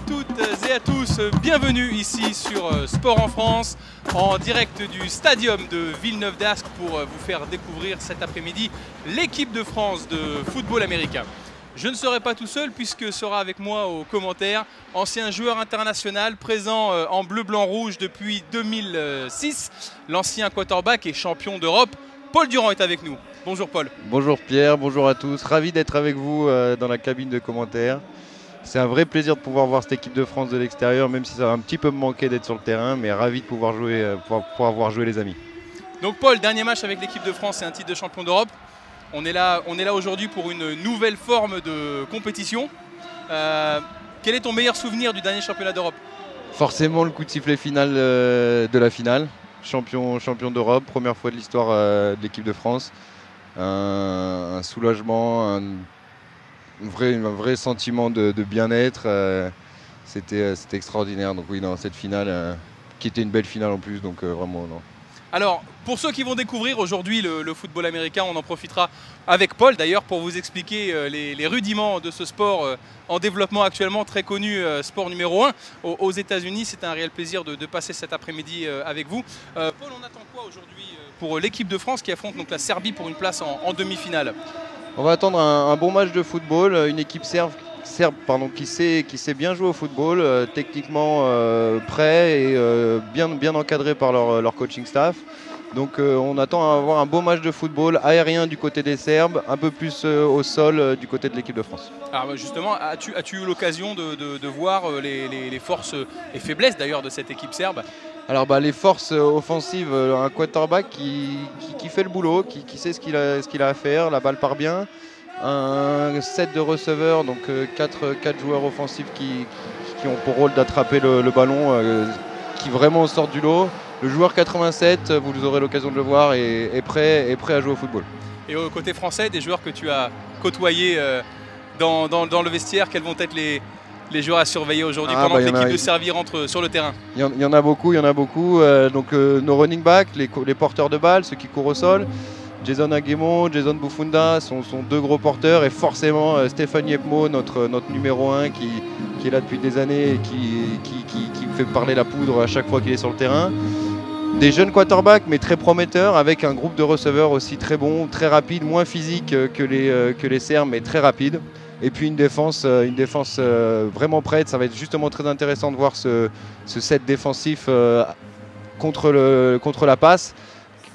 toutes et à tous, bienvenue ici sur Sport en France, en direct du stadium de Villeneuve d'Ascq pour vous faire découvrir cet après-midi l'équipe de France de football américain. Je ne serai pas tout seul puisque sera avec moi aux commentaires ancien joueur international présent en bleu, blanc, rouge depuis 2006, l'ancien quarterback et champion d'Europe. Paul Durand est avec nous. Bonjour Paul. Bonjour Pierre, bonjour à tous. Ravi d'être avec vous dans la cabine de commentaires. C'est un vrai plaisir de pouvoir voir cette équipe de France de l'extérieur, même si ça va un petit peu me manquer d'être sur le terrain, mais ravi de pouvoir jouer, pouvoir voir jouer les amis. Donc Paul, dernier match avec l'équipe de France, c'est un titre de champion d'Europe. On est là aujourd'hui pour une nouvelle forme de compétition. Quel est ton meilleur souvenir du dernier championnat d'Europe? Forcément le coup de sifflet final de la finale. Champion d'Europe, première fois de l'histoire de l'équipe de France. Un soulagement, un vrai sentiment de bien-être. C'était extraordinaire. Donc oui, cette finale, qui était une belle finale en plus, donc vraiment non. Alors, pour ceux qui vont découvrir aujourd'hui le football américain, on en profitera avec Paul d'ailleurs pour vous expliquer les rudiments de ce sport en développement actuellement, très connu, sport numéro 1 aux États-Unis. C'est un réel plaisir de passer cet après-midi avec vous. Paul, on attend quoi aujourd'hui pour l'équipe de France qui affronte donc la Serbie pour une place en demi-finale? On va attendre un bon match de football, une équipe serbe qui sait bien jouer au football, techniquement prêt et bien encadré par leur coaching staff. Donc on attend à avoir un beau match de football aérien du côté des Serbes, un peu plus au sol du côté de l'équipe de France. Alors justement, as-tu eu l'occasion de voir les forces et faiblesses d'ailleurs de cette équipe serbe? Alors les forces offensives, un quarterback qui fait le boulot, qui sait ce qu'il a à faire, la balle part bien. Un set de receveurs, donc 4 joueurs offensifs qui ont pour rôle d'attraper le ballon, qui vraiment sortent du lot. Le joueur 87, vous aurez l'occasion de le voir, est prêt à jouer au football. Et au côté français, des joueurs que tu as côtoyés dans le vestiaire, quels vont être les joueurs à surveiller aujourd'hui pendant que l'équipe de Serbie rentre sur le terrain? Il y en a beaucoup. Donc nos running backs, les porteurs de balles, ceux qui courent au sol. Jason Aguemo, Jason Bufunda sont deux gros porteurs et forcément Stéphane Yepmo, notre numéro 1 qui est là depuis des années et qui fait parler la poudre à chaque fois qu'il est sur le terrain. Des jeunes quarterbacks mais très prometteurs avec un groupe de receveurs aussi très bon, très rapide, moins physique que les Serbes mais très rapide. Et puis une défense vraiment prête. Ça va être justement très intéressant de voir ce set défensif contre la passe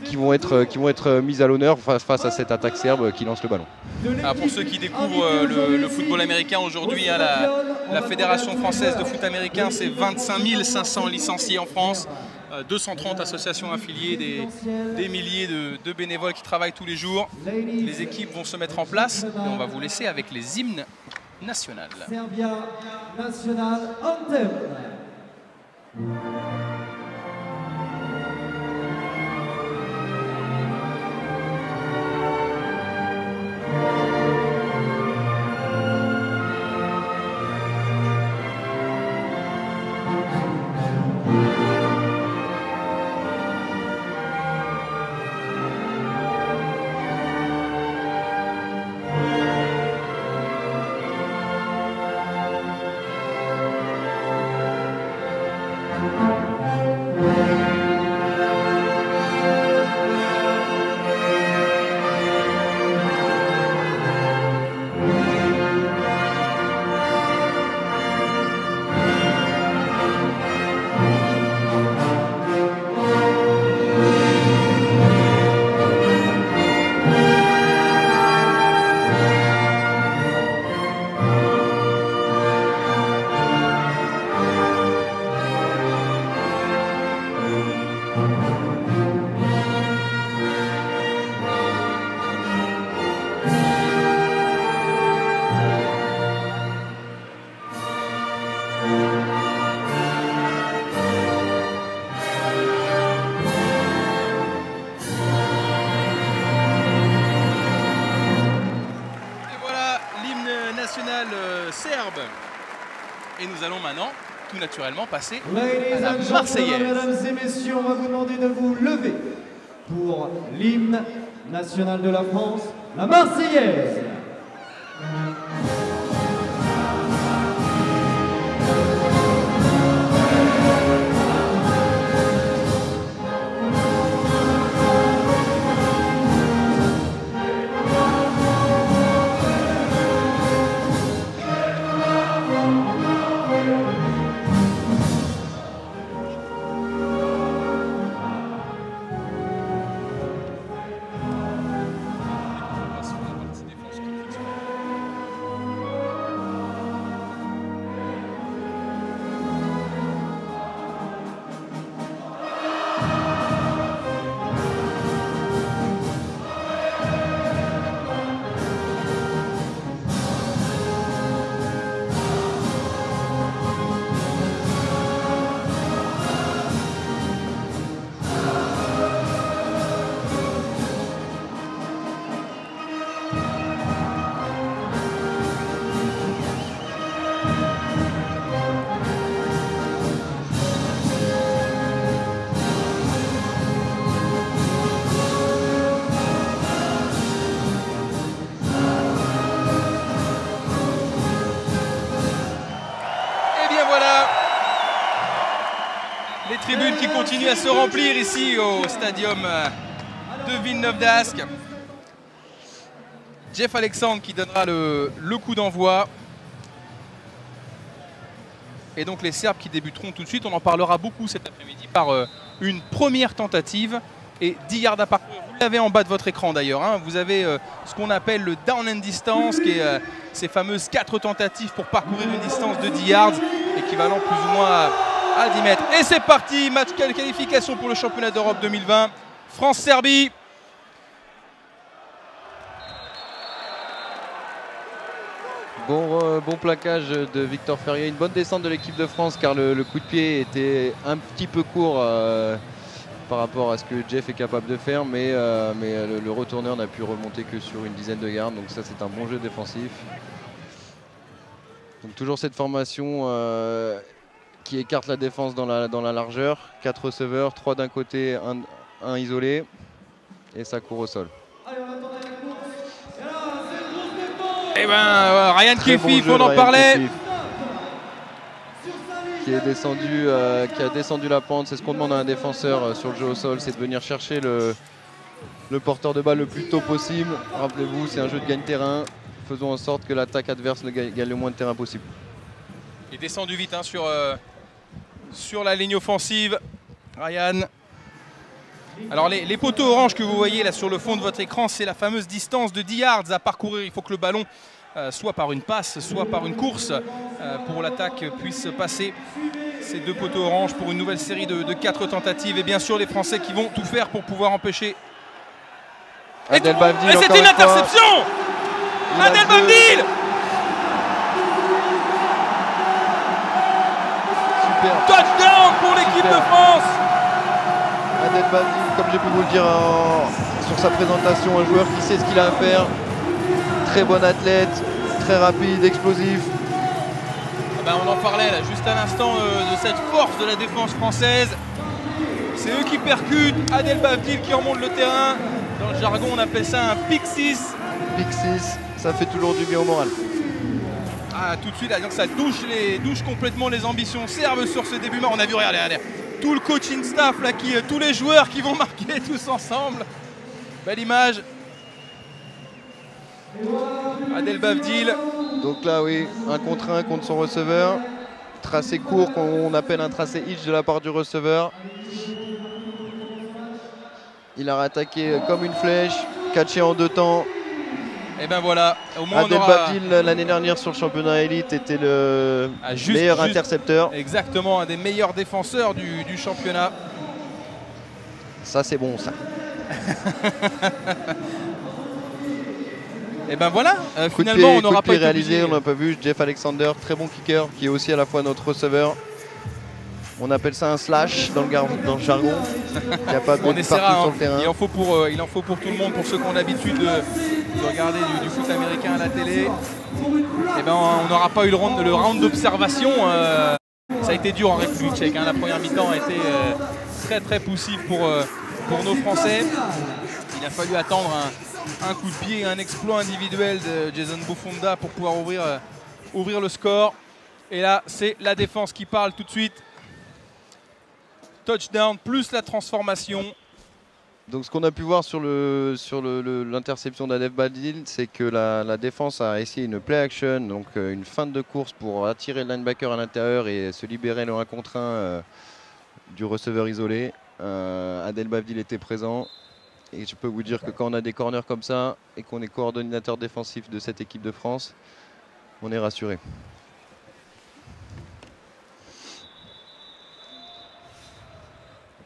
qui vont être mises à l'honneur face à cette attaque serbe qui lance le ballon. Alors pour ceux qui découvrent le football américain aujourd'hui, la Fédération française de foot américain, c'est 25 500 licenciés en France, 230 associations affiliées, des milliers de bénévoles qui travaillent tous les jours. Les équipes vont se mettre en place et on va vous laisser avec les hymnes nationaux. Serbia National Anthem. serbe. Et nous allons maintenant, tout naturellement, passer Ladies à la and gentlemen, Marseillaise. mesdames et messieurs, on va vous demander de vous lever pour l'hymne national de la France, la Marseillaise. qui continue à se remplir ici au stadium de Villeneuve d'Ascq. Jeff Alexandre qui donnera le coup d'envoi. Et donc les Serbes qui débuteront tout de suite. On en parlera beaucoup cet après-midi par une première tentative et 10 yards à parcourir. Vous l'avez en bas de votre écran d'ailleurs. Hein. Vous avez ce qu'on appelle le down and distance, qui est ces fameuses 4 tentatives pour parcourir une distance de 10 yards, équivalent plus ou moins à 10 mètres. Et c'est parti, match qualification pour le championnat d'Europe 2020. France-Serbie. Bon plaquage de Victor Ferrier, une bonne descente de l'équipe de France car le coup de pied était un petit peu court par rapport à ce que Jeff est capable de faire, mais le retourneur n'a pu remonter que sur une dizaine de yards, donc ça c'est un bon jeu défensif. Donc toujours cette formation qui écarte la défense dans la largeur, 4 receveurs, 3 d'un côté, un isolé, et ça court au sol. Eh ben, Ryan Kefif, on en parlait. Qui a descendu la pente. C'est ce qu'on demande à un défenseur sur le jeu au sol, c'est de venir chercher le porteur de balle le plus tôt possible. Rappelez-vous, c'est un jeu de gagne-terrain. Faisons en sorte que l'attaque adverse gagne le moins de terrain possible. Il est descendu vite hein, sur la ligne offensive, Ryan. Alors les poteaux orange que vous voyez là sur le fond de votre écran, c'est la fameuse distance de 10 yards à parcourir. Il faut que le ballon, soit par une passe, soit par une course, pour l'attaque puisse passer ces 2 poteaux orange pour une nouvelle série de 4 tentatives. Et bien sûr les Français qui vont tout faire pour pouvoir empêcher. Et c'est une interception. Adel Bavdil. Super. Touchdown pour l'équipe de France. Adel Bavdil, comme j'ai pu vous le dire sur sa présentation, un joueur qui sait ce qu'il a à faire. Très bon athlète, très rapide, explosif. Ben on en parlait là, juste à l'instant de cette force de la défense française. C'est eux qui percutent, Adel Bavdil qui remonte le terrain. Dans le jargon on appelle ça un pick 6. Pick 6, ça fait toujours du bien au moral. Ah, tout de suite, là, donc ça douche complètement les ambitions serbes sur ce début. On a vu, regardez, tout le coaching staff, là, tous les joueurs qui vont marquer tous ensemble. Belle image. Adel Bavdil. Donc là, oui, 1 contre 1 contre son receveur. Tracé court qu'on appelle un tracé hitch de la part du receveur. Il a rattaqué comme une flèche, catché en 2 temps. Et ben voilà, au moins Adel Bavdil l'année dernière sur le championnat élite était le meilleur intercepteur. Exactement, un des meilleurs défenseurs du championnat. Ça c'est bon ça. Et ben voilà, finalement on n'aura pas été réalisé, on n'a pas vu. Jeff Alexander, très bon kicker, qui est aussi à la fois notre receveur. On appelle ça un slash dans le jargon. Il n'y a pas de on essaiera, partout sur le terrain. Il en faut pour tout le monde, pour ceux qui ont l'habitude de regarder du foot américain à la télé. Et ben on n'aura pas eu le round d'observation. Ça a été dur en République tchèque. Hein. La première mi-temps a été très très poussive pour nos Français. Il a fallu attendre un coup de pied, un exploit individuel de Jason Bufunda pour pouvoir ouvrir le score. Et là, c'est la défense qui parle tout de suite. Touchdown plus la transformation. Donc ce qu'on a pu voir sur l'interception d'Adel Bavdil, c'est que la défense a essayé une play action, donc une feinte de course pour attirer le linebacker à l'intérieur et se libérer le 1 contre 1 du receveur isolé. Adel Bavdil était présent et je peux vous dire que quand on a des corners comme ça et qu'on est coordonnateur défensif de cette équipe de France, on est rassuré.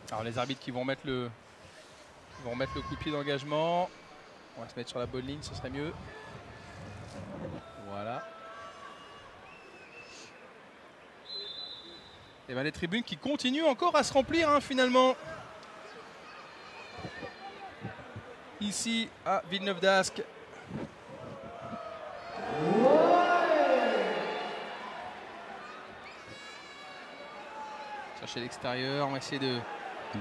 Alors les arbitres qui vont mettre le coup de pied d'engagement. On va se mettre sur la bonne ligne, ce serait mieux. Voilà. Et bien les tribunes qui continuent encore à se remplir hein, finalement. Ici à Villeneuve d'Ascq. Chercher l'extérieur, on va essayer de...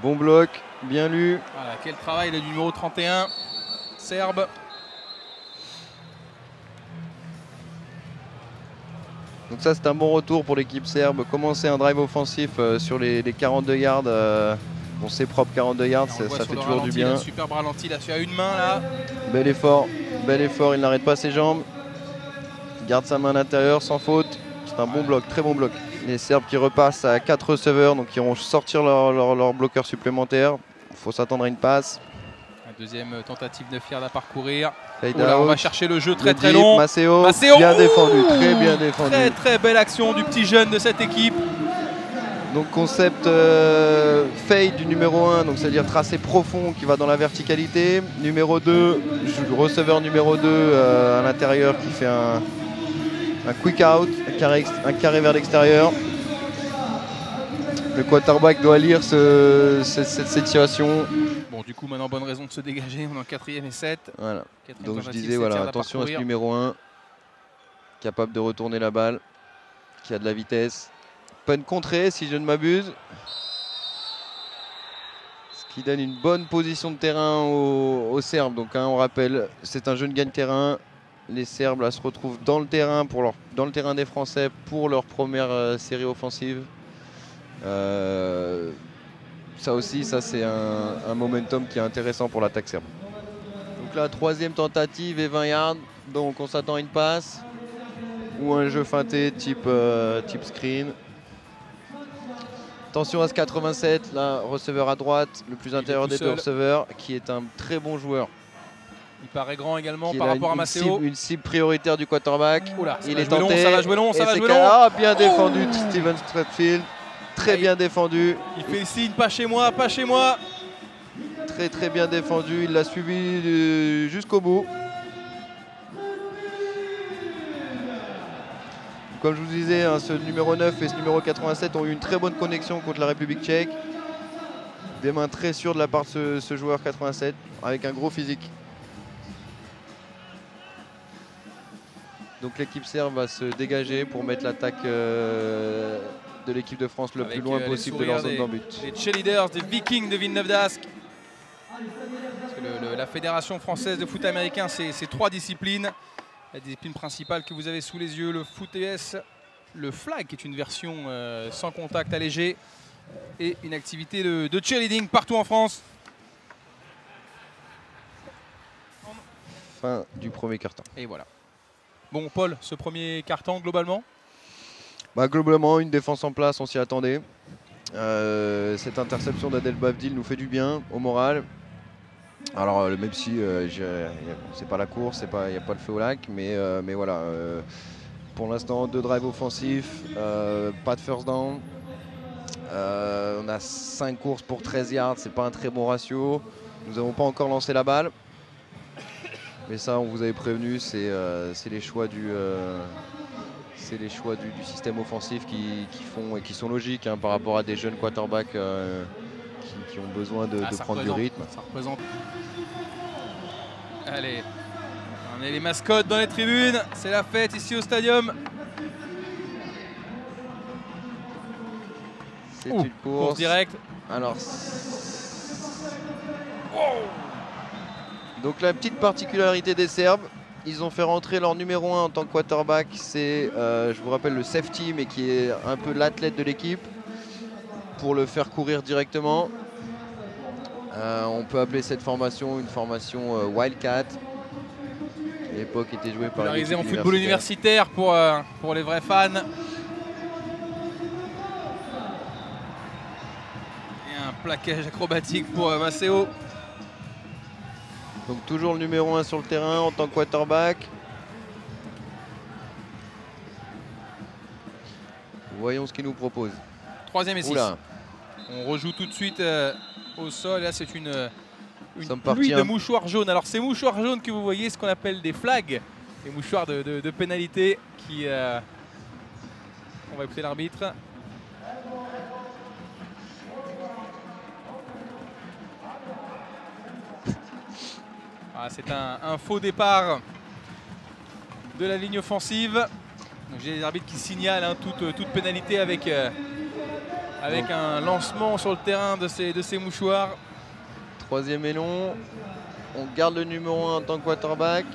Bon bloc, bien lu. Voilà, quel travail le numéro 31, serbe. Donc ça c'est un bon retour pour l'équipe serbe. Commencer un drive offensif sur les 42 yards, bon c'est propre 42 yards, ça fait toujours du bien. Super ralenti là, à une main là. Bel effort, il n'arrête pas ses jambes. Il garde sa main à l'intérieur sans faute. C'est un bon bloc, très bon bloc. Les Serbes qui repassent à 4 receveurs, donc ils vont sortir leur bloqueur supplémentaire. Il faut s'attendre à une passe. Deuxième tentative de Fiard à parcourir. Là, on va chercher le jeu très long. Maceo, bien défendu, très bien défendu. Très belle action du petit jeune de cette équipe. Donc concept fade du numéro 1, donc c'est-à-dire tracé profond qui va dans la verticalité. Numéro 2, receveur numéro 2 à l'intérieur qui fait un quick out, un carré vers l'extérieur. Le quarterback doit lire cette situation. Bon, du coup, maintenant, bonne raison de se dégager. On est en 4e et 7. Voilà. Donc je disais, voilà, attention à ce numéro 1. Capable de retourner la balle. Qui a de la vitesse. Punt contré, si je ne m'abuse. Ce qui donne une bonne position de terrain aux Serbes. Donc, on rappelle, c'est un jeu de gagne-terrain. Les Serbes là, se retrouvent dans le terrain, dans le terrain des Français pour leur première série offensive. Ça aussi, c'est un momentum qui est intéressant pour l'attaque serbe. Donc là, 3e tentative et 20 yards. Donc on s'attend à une passe ou un jeu feinté type screen. Attention à ce 87, là, receveur à droite, le plus intérieur des deux receveurs, qui est un très bon joueur. Il paraît grand également par rapport à Maceo. Une cible prioritaire du quarterback. Oula, il est tenté. Ça va jouer long. Ah, bien défendu, Steven Stratfield. Très bien défendu. Il fait le signe, pas chez moi, pas chez moi. Très bien défendu, il l'a suivi jusqu'au bout. Comme je vous disais, hein, ce numéro 9 et ce numéro 87 ont eu une très bonne connexion contre la République tchèque. Des mains très sûres de la part de ce joueur 87, avec un gros physique. Donc l'équipe serbe va se dégager pour mettre l'attaque de l'équipe de France le plus loin possible de leur zone d'en but. Les cheerleaders des Vikings de Villeneuve-d'Ascq. La Fédération française de foot américain, c'est 3 disciplines. La discipline principale que vous avez sous les yeux, le foot ES, le flag qui est une version sans contact allégé et une activité de cheerleading partout en France. Fin du premier quart-temps. Et voilà. Bon, Paul, ce premier quart-temps globalement? Globalement, une défense en place, on s'y attendait. Cette interception d'Adel Bavdil nous fait du bien au moral. Alors même si c'est pas la course, il n'y a pas le feu au lac, mais voilà. Pour l'instant, 2 drives offensifs, pas de first down. On a 5 courses pour 13 yards, c'est pas un très bon ratio. Nous n'avons pas encore lancé la balle. Mais ça, on vous avait prévenu, c'est les choix du système offensif qui sont logiques hein, par rapport à des jeunes quarterbacks qui ont besoin de prendre du rythme. Ça représente. Allez, on a les mascottes dans les tribunes, c'est la fête ici au stadium. C'est une course directe. Alors, donc la petite particularité des Serbes, ils ont fait rentrer leur numéro 1 en tant que quarterback, c'est, je vous rappelle, le safety, mais qui est un peu l'athlète de l'équipe, pour le faire courir directement. On peut appeler cette formation une formation Wildcat. À l'époque était jouée par les en football universitaire pour les vrais fans. Et un plaquage acrobatique pour Maceo. Donc toujours le numéro 1 sur le terrain en tant que quarterback. Voyons ce qu'il nous propose. 3e et 6. On rejoue tout de suite au sol. Là, c'est une pluie de mouchoirs jaunes. Alors, ces mouchoirs jaunes que vous voyez, ce qu'on appelle des flags, des mouchoirs de pénalité qui... on va écouter l'arbitre. Ah, c'est un faux départ de la ligne offensive. J'ai les arbitres qui signalent hein, toute pénalité avec un lancement sur le terrain de ces mouchoirs. 3e et long. On garde le numéro 1 en tant que quarterback.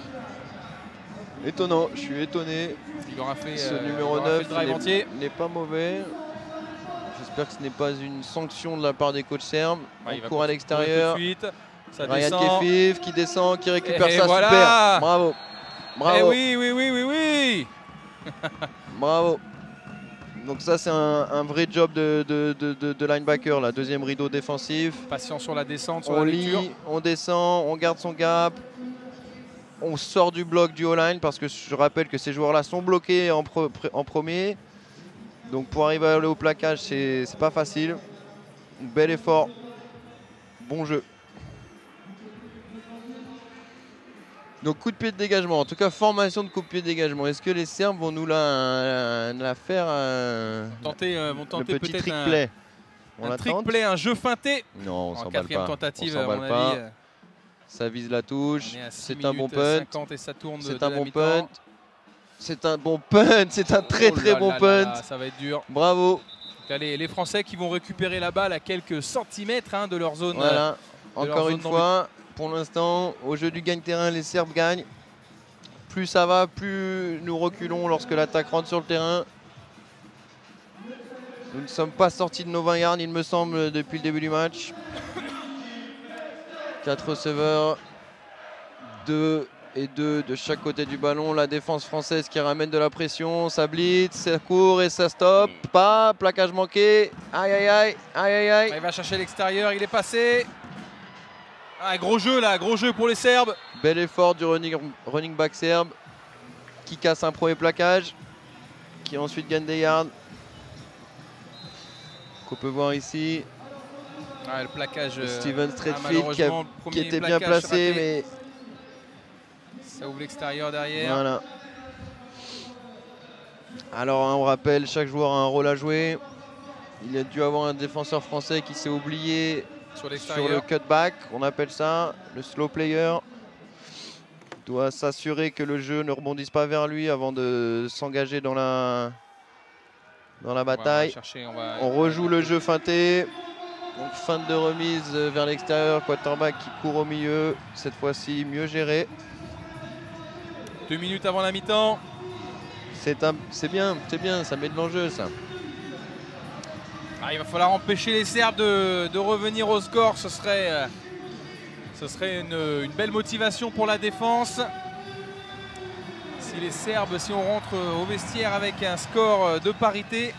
Étonnant, je suis étonné. Il aura fait Ce il numéro aura fait 9 le drive entier. n'est pas mauvais. J'espère que ce n'est pas une sanction de la part des coachs serbes. Ouais, il On va court à tout l'extérieur. de suite. Ça Ryan descend. Kefif qui descend, qui récupère Et ça, voilà. super. Bravo. Bravo. Eh oui, oui, oui, oui, oui. Bravo. Donc ça c'est un vrai job de linebacker, là. Deuxième rideau défensif. Patient sur la descente, sur On la lecture. lit, on descend, on garde son gap. On sort du bloc du O-line parce que je rappelle que ces joueurs-là sont bloqués en premier. Donc pour arriver à aller au plaquage, c'est pas facile. Bel effort. Bon jeu. Donc coup de pied de dégagement, en tout cas formation de coup de pied de dégagement. Est-ce que les Serbes vont nous la faire Vont le tenter petit peut-être trick play? On un trick l'attend? play, un jeu feinté. Non, on En s'emballe quatrième pas. tentative, On à mon s'emballe pas. avis. Ça vise la touche. On est à 6 C'est un bon minutes punt. 50 et ça tourne C'est de un la bon mi-temps. punt. C'est un bon punt. C'est un très Oh très là bon là punt. là, ça va être dur. Bravo. Donc là, les Français qui vont récupérer la balle à quelques centimètres de leur zone. Voilà. de leur Encore zone une d'embut. fois, pour l'instant, au jeu du gagne-terrain, les Serbes gagnent. Plus ça va, plus nous reculons lorsque l'attaque rentre sur le terrain. Nous ne sommes pas sortis de nos 20 yards, il me semble, depuis le début du match. 4 receveurs, 2 et 2 de chaque côté du ballon. La défense française qui ramène de la pression, ça blitz, ça court et ça stoppe. Pas, plaquage manqué. Aïe aïe aïe, aïe aïe aïe. Il va chercher l'extérieur, il est passé. Ah, gros jeu là, gros jeu pour les Serbes. Bel effort du running back serbe qui casse un premier plaquage, qui ensuite gagne des yards. Qu'on peut voir ici. Ah, le plaquage. Steven Streetfield malheureusement, qui premier était bien plaquage placé, raté. mais Ça ouvre l'extérieur derrière. voilà. Alors on rappelle, chaque joueur a un rôle à jouer. Il a dû avoir un défenseur français qui s'est oublié Sur sur le l'extérieur. cutback, on appelle ça le slow player. Il doit s'assurer que le jeu ne rebondisse pas vers lui avant de s'engager dans la bataille. On rejoue le jeu feinté. Donc feinte de remise vers l'extérieur, quarterback qui court au milieu, cette fois-ci mieux géré. 2 minutes avant la mi-temps. C'est bien, ça met de l'enjeu ça. Ah, il va falloir empêcher les Serbes de revenir au score. Ce serait une belle motivation pour la défense. Si les Serbes, si on rentre au vestiaire avec un score de parité,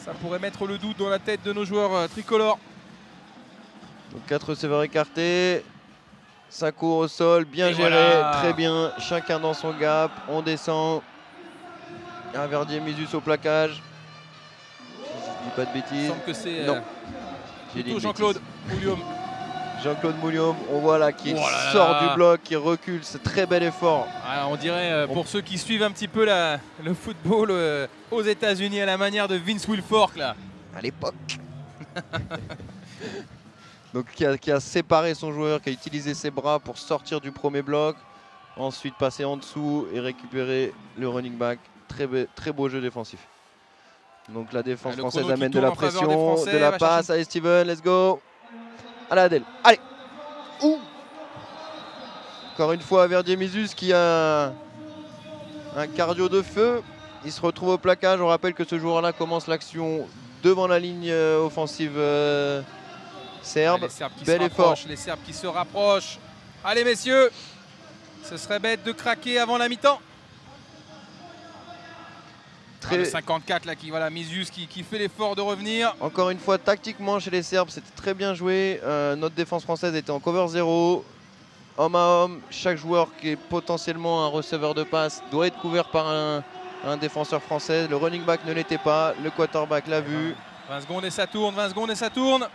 ça pourrait mettre le doute dans la tête de nos joueurs tricolores. Donc 4 receveurs écartés. Ça court au sol, bien Et géré, voilà. très bien. Chacun dans son gap, on descend. Un Verdier Misus au plaquage. Je dis pas de Il bêtises. semble que c'est Non. J'ai dit plutôt une Jean-Claude Moulium. Jean-Claude Moulium, on voit là qu'il Oh là sort là. du bloc, qui recule, c'est très bel effort. Ah, on dirait, pour ceux qui suivent un petit peu le football aux États-Unis à la manière de Vince Wilfork là. À l'époque. Donc qui a séparé son joueur, qui a utilisé ses bras pour sortir du premier bloc, ensuite passer en dessous et récupérer le running back. Très beau jeu défensif. Donc la défense Le française chrono qui amène de tourne la en faveur des pression, Français, de la va passe. Allez Steven, let's go. Allez Adèle, allez. Ouh. Encore une fois Verdier Misus qui a un cardio de feu. Il se retrouve au plaquage. On rappelle que ce joueur-là commence l'action devant la ligne offensive serbe. Les Serbes qui Bel se effort. rapprochent, les Serbes qui se rapprochent. Allez messieurs, ce serait bête de craquer avant la mi-temps. Le 54 là, voilà, Misus qui fait l'effort de revenir. Encore une fois, tactiquement chez les Serbes, c'était très bien joué. Notre défense française était en cover 0. Homme à homme, chaque joueur qui est potentiellement un receveur de passe doit être couvert par un défenseur français. Le running back ne l'était pas, le quarterback l'a vu. 20 secondes et ça tourne, 20 secondes et ça tourne.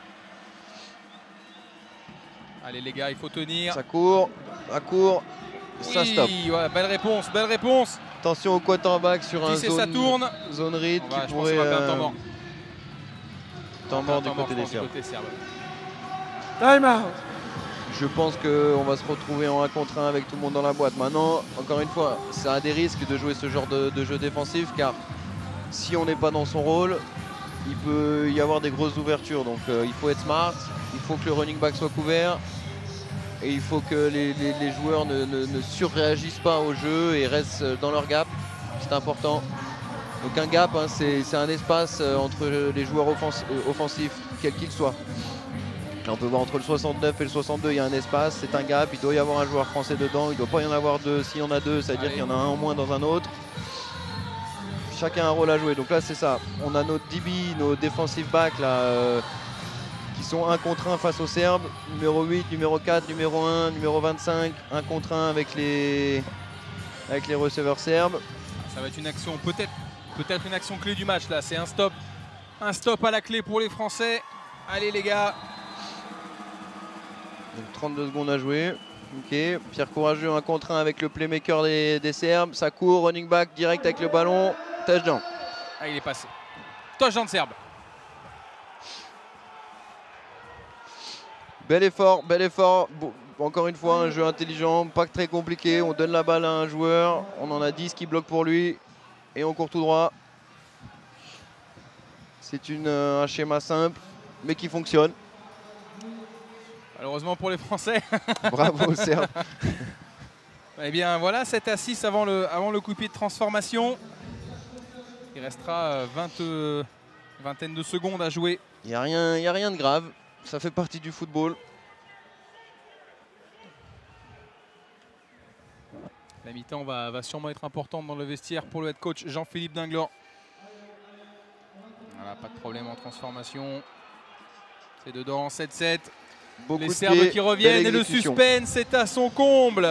Allez les gars, il faut tenir. Ça court, ça Oui, stoppe. ouais, belle réponse, belle réponse. Attention au quarterback sur un 10 et ça tourne. zone read On va, qui je pense pourrait qu'on va faire un temps mort. temps mort du Temps mort, côté je des pense, Serbes. du côté serbe. Time out. Je pense qu'on va se retrouver en 1 contre 1 avec tout le monde dans la boîte. Maintenant, encore une fois, ça a des risques de jouer ce genre de jeu défensif car si on n'est pas dans son rôle, il peut y avoir des grosses ouvertures. Donc il faut être smart, il faut que le running back soit couvert. et il faut que les joueurs ne surréagissent pas au jeu et restent dans leur gap. C'est important. Donc un gap, hein, c'est un espace entre les joueurs offensifs, quels qu'ils soient. Là, on peut voir entre le 69 et le 62, il y a un espace, c'est un gap, il doit y avoir un joueur français dedans, il ne doit pas y en avoir deux. S'il y en a deux, ça veut dire qu'il y en a un en moins dans un autre. Chacun a un rôle à jouer, donc là c'est ça. On a nos DB, nos defensive backs là, qui sont 1 contre 1 face aux Serbes. Numéro 8, numéro 4, numéro 1, numéro 25, 1 contre 1 avec les receveurs serbes. Ça va être une action, peut-être une action clé du match là, c'est un stop à la clé pour les Français. Allez les gars. Donc 32 secondes à jouer. Ok, Pierre Courageux 1 contre 1 avec le playmaker des Serbes. Ça court, running back direct avec le ballon. Touchdown. Ah, il est passé. Touchdown Serbe. Bel effort, bel effort. Bon, encore une fois, un jeu intelligent, pas très compliqué. On donne la balle à un joueur. On en a 10 qui bloquent pour lui. Et on court tout droit. C'est un schéma simple, mais qui fonctionne. Malheureusement pour les Français. Bravo aux Serbes. Eh bien voilà, 7-6 avant le coup de pied de transformation. Il restera vingtaine de secondes à jouer. Il n'y a rien de grave. Ça fait partie du football. La mi-temps va sûrement être importante dans le vestiaire pour le head coach Jean-Philippe Dinglor. Voilà, pas de problème en transformation. C'est dedans, 7-7. Les Serbes qui reviennent et le suspense est à son comble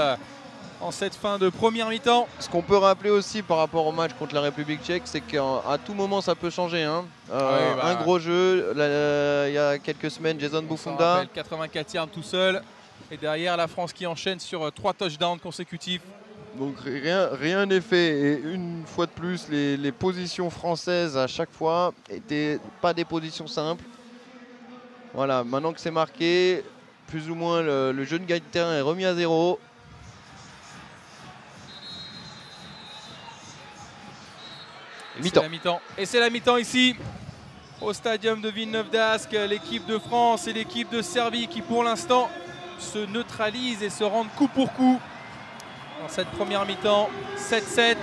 en cette fin de première mi-temps. Ce qu'on peut rappeler aussi par rapport au match contre la République tchèque, c'est qu'à tout moment ça peut changer. Hein. Un gros jeu, il y a quelques semaines, Jason Bufunda. 84 yards tout seul. Et derrière la France qui enchaîne sur 3 touchdowns consécutifs. Donc rien n'est fait. Et une fois de plus, les positions françaises à chaque fois n'étaient pas des positions simples. Voilà, maintenant que c'est marqué, plus ou moins le jeu de gagne de terrain est remis à 0. Mi-temps. Et c'est la mi-temps ici, au stadium de Villeneuve d'Ascq. L'équipe de France et l'équipe de Serbie qui pour l'instant se neutralisent et se rendent coup pour coup dans cette première mi-temps. 7-7.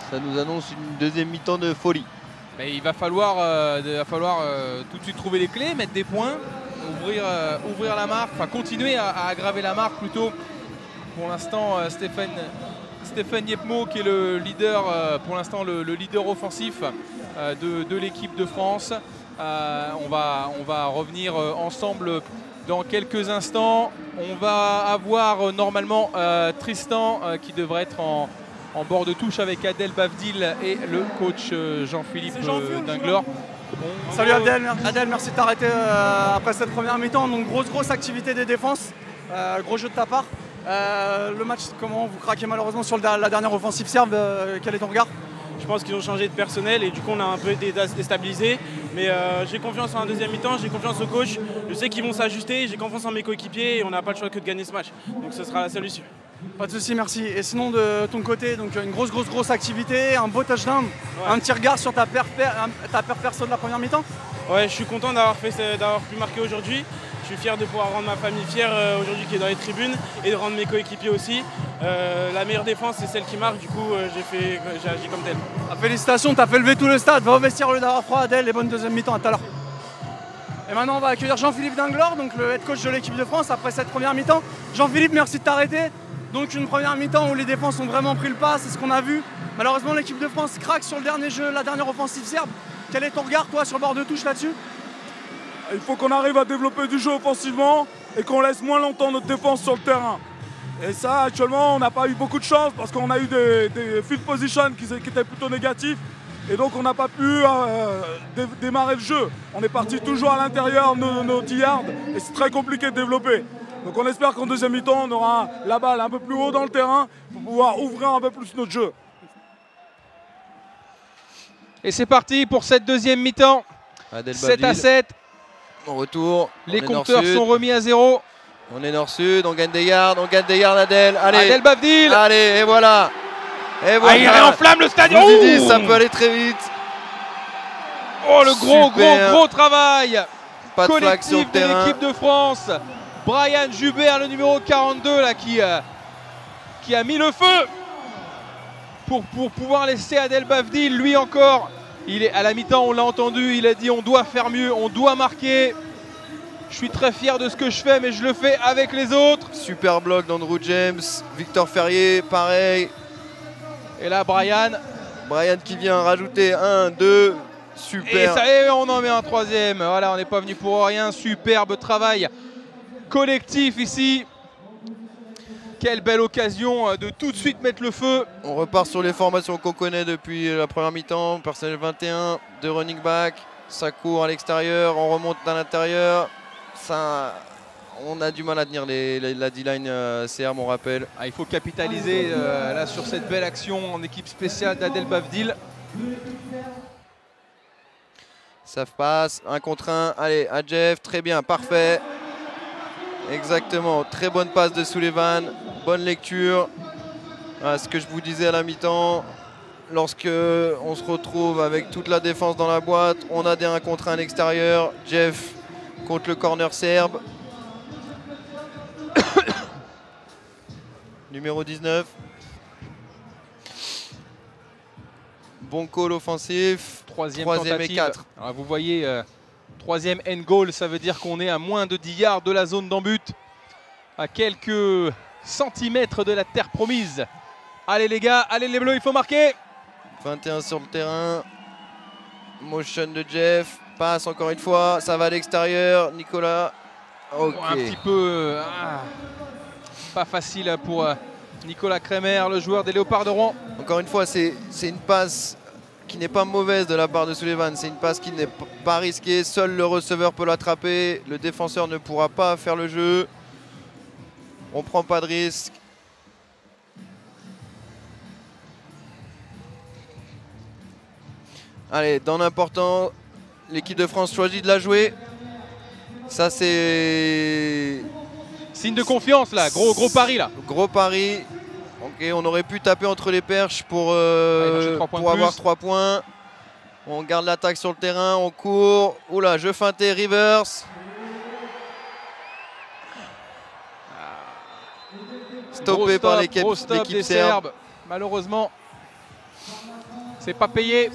Ça nous annonce une deuxième mi-temps de folie. Mais il va falloir tout de suite trouver les clés, mettre des points, ouvrir la marque, enfin continuer à aggraver la marque plutôt. Pour l'instant, Stéphane Yepmo qui est le leader, pour l'instant le leader offensif de l'équipe de France. On va revenir ensemble dans quelques instants. On va avoir normalement Tristan qui devrait être en bord de touche avec Adel Bavdil et le coach Jean-Philippe Dinglor. Salut Adel, merci de t'arrêter après cette première mi-temps. Donc grosse activité des défenses, gros jeu de ta part. Le match, comment vous craquez malheureusement sur la dernière offensive serbe, quel est ton regard? Je pense qu'ils ont changé de personnel et du coup on a un peu été déstabilisé. Mais j'ai confiance en un deuxième mi-temps, j'ai confiance au coach. Je sais qu'ils vont s'ajuster, j'ai confiance en mes coéquipiers et on n'a pas le choix que de gagner ce match. Donc ce sera la seule issue. Pas de soucis, merci. Et sinon de ton côté, donc une grosse activité, un beau touchdown, un petit regard sur ta paire perso de la première mi-temps? Ouais, je suis content d'avoir pu marquer aujourd'hui. Je suis fier de pouvoir rendre ma famille fière aujourd'hui qui est dans les tribunes et de rendre mes coéquipiers aussi. La meilleure défense c'est celle qui marque, du coup j'ai agi comme tel. Félicitations, t'as fait lever tout le stade, va au vestiaire au lieu d'avoir froid. Adel, et bonne deuxième mi-temps, à tout à l'heure. Et maintenant on va accueillir Jean-Philippe Dinglor, donc le head coach de l'équipe de France après cette première mi-temps. Jean-Philippe, merci de t'arrêter. Donc une première mi-temps où les défenses ont vraiment pris le pas, c'est ce qu'on a vu. Malheureusement l'équipe de France craque sur le dernier jeu, la dernière offensive serbe. Quel est ton regard toi sur le bord de touche là-dessus? Il faut qu'on arrive à développer du jeu offensivement et qu'on laisse moins longtemps notre défense sur le terrain. Et ça, actuellement, on n'a pas eu beaucoup de chance parce qu'on a eu des field positions qui étaient plutôt négatifs. Et donc, on n'a pas pu démarrer le jeu. On est parti toujours à l'intérieur de nos 10 yards et c'est très compliqué de développer. Donc, on espère qu'en deuxième mi-temps, on aura la balle un peu plus haut dans le terrain pour pouvoir ouvrir un peu plus notre jeu. Et c'est parti pour cette deuxième mi-temps. 7-7. En retour, les compteurs sont remis à 0. On est nord-sud, on gagne des yards, Adel. Allez, Adel Bavdil. Allez, et voilà. Il réenflamme le stadion. Ça peut aller très vite. Oh, le gros travail pas de flag sur le collectif de terrain. l'équipe de France. Brian Jubert, le numéro 42 là, qui a mis le feu pour pouvoir laisser Adel Bavdil, lui encore. Il est à la mi-temps, on l'a entendu, il a dit on doit faire mieux, on doit marquer. Je suis très fier de ce que je fais, mais je le fais avec les autres. Super bloc d'Andrew James, Victor Ferrier, pareil. Et là, Brian Qui vient rajouter 1, 2, super. Et ça y est, on en met un troisième. Voilà, on n'est pas venu pour rien. Superbe travail collectif ici. Quelle belle occasion de tout de suite mettre le feu. On repart sur les formations qu'on connaît depuis la première mi-temps. Personnel 21, 2 running back. Ça court à l'extérieur, on remonte à l'intérieur. Ça, on a du mal à tenir la D-line CR, on rappelle. Ah, il faut capitaliser là sur cette belle action en équipe spéciale d'Adel Bavdil. Ça passe, 1 contre 1. Allez, à Jeff, très bien, parfait. Exactement, très bonne passe de Sullivan. Bonne lecture. Voilà, ce que je vous disais à la mi-temps. Lorsque on se retrouve avec toute la défense dans la boîte, on a des 1 contre 1 à l'extérieur. Jeff contre le corner serbe. Numéro 19. Bon call offensif. Troisième et tentative. 4. Alors, vous voyez, troisième end goal, ça veut dire qu'on est à moins de 10 yards de la zone d'en-but. À quelques centimètres de la terre promise. Allez les gars, allez les bleus, il faut marquer. 21 sur le terrain. Motion de Jeff. Passe encore une fois. Ça va à l'extérieur. Nicolas. Ok. Un petit peu pas facile pour Nicolas Kremer, le joueur des Léopards de Rouen. Encore une fois, c'est une passe qui n'est pas mauvaise de la part de Sullivan. C'est une passe qui n'est pas risquée. Seul le receveur peut l'attraper. Le défenseur ne pourra pas faire le jeu. On prend pas de risque. Allez, dans l'important, l'équipe de France choisit de la jouer. Ça, c'est... Signe de confiance là, gros pari là. Gros pari. Ok, on aurait pu taper entre les perches pour avoir 3 points. On garde l'attaque sur le terrain, on court. Oula, jeu feinté, reverse. Stoppé par l'équipe serbe. Malheureusement, c'est pas payé.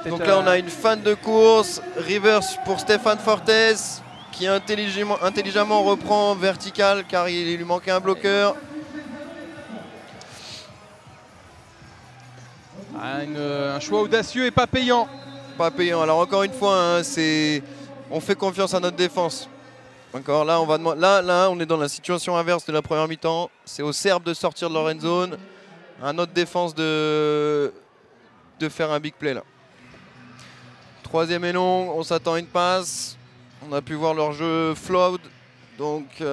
Donc là, on a une fin de course. Reverse pour Stéphane Fortes, qui intelligemment reprend vertical car il lui manquait un bloqueur. Un choix audacieux et pas payant. Pas payant. Alors encore une fois, hein, on fait confiance à notre défense. Encore là, on est dans la situation inverse de la première mi-temps. C'est aux Serbes de sortir de leur end zone. À notre défense de faire un big play là. Troisième et long, on s'attend à une passe. On a pu voir leur jeu float. Donc, 3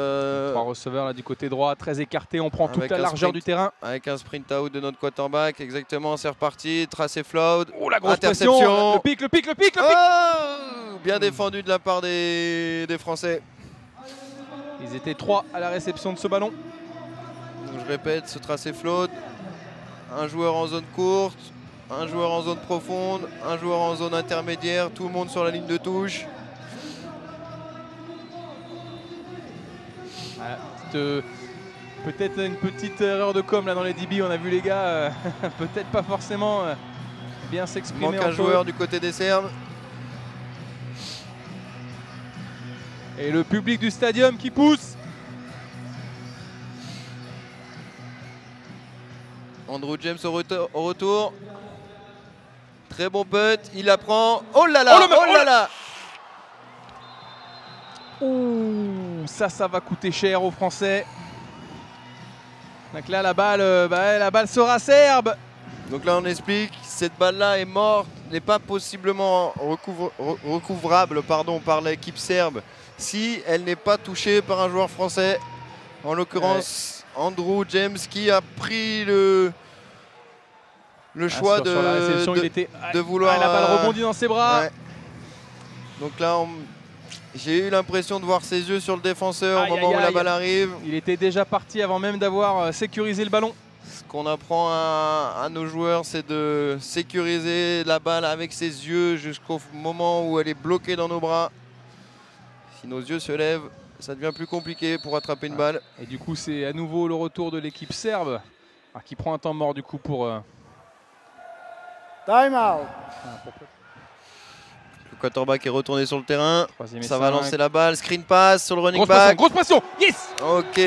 receveurs là du côté droit, très écarté. On prend toute la largeur du terrain. Avec un sprint out de notre quarterback. Exactement, c'est reparti. Tracé float. Oh, la grosse interception. Pression. Le pic. Oh, bien défendu de la part des Français. Ils étaient 3 à la réception de ce ballon. Donc, je répète, ce tracé float. Un joueur en zone courte. Un joueur en zone profonde, un joueur en zone intermédiaire, tout le monde sur la ligne de touche. Voilà, peut-être une petite erreur de com là dans les DB, on a vu les gars peut-être pas forcément bien s'exprimer. Manque un joueur du côté des Serbes. Et le public du stadium qui pousse. Andrew James au retour. Très bon putt, il la prend. Oh là là, oh là là. Ouh, ça va coûter cher aux Français. Donc là, la balle sera serbe. Donc là, on explique, cette balle-là est morte, n'est pas possiblement recouvrable par l'équipe serbe si elle n'est pas touchée par un joueur français. En l'occurrence, Andrew James qui a pris le choix de vouloir... la balle rebondit dans ses bras. Ouais. Donc là, j'ai eu l'impression de voir ses yeux sur le défenseur au moment où la balle arrive. Il était déjà parti avant même d'avoir sécurisé le ballon. Ce qu'on apprend à nos joueurs, c'est de sécuriser la balle avec ses yeux jusqu'au moment où elle est bloquée dans nos bras. Si nos yeux se lèvent, ça devient plus compliqué pour attraper une balle. Et du coup, c'est à nouveau le retour de l'équipe serbe qui prend un temps mort du coup pour... Time out. Le quarterback est retourné sur le terrain. Ça va 5. lancer la balle. Screen pass sur le running Grosse back. pression, yes. Ok.